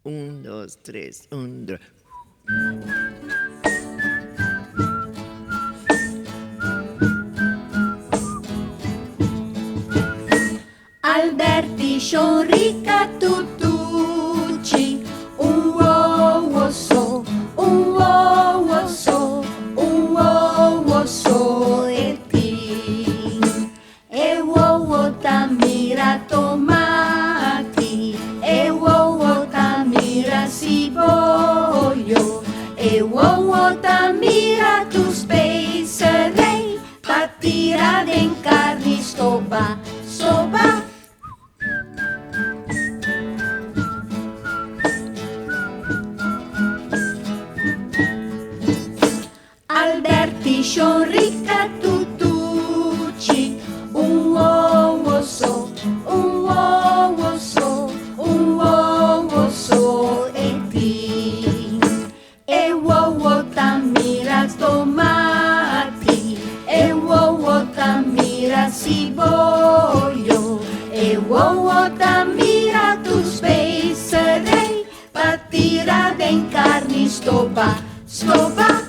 Un, dos, tres, un, dos. Alberti, Sciorrica, Tutucci, un uovo so, un uovo so, un uovo so e ti. E uovo tamira tomati, e uovo tamira cibollo, e uovo tamira tu spacerei, patira den carni soba, soba. Alberti, Sciorrica, Tutucci, un uovo so, un uovo so, un uovo so e ti. E uovo tamira tomati, e uovo tamira cibollo, e uovo tamira tu spacerei, patira den carni stopa, stopa.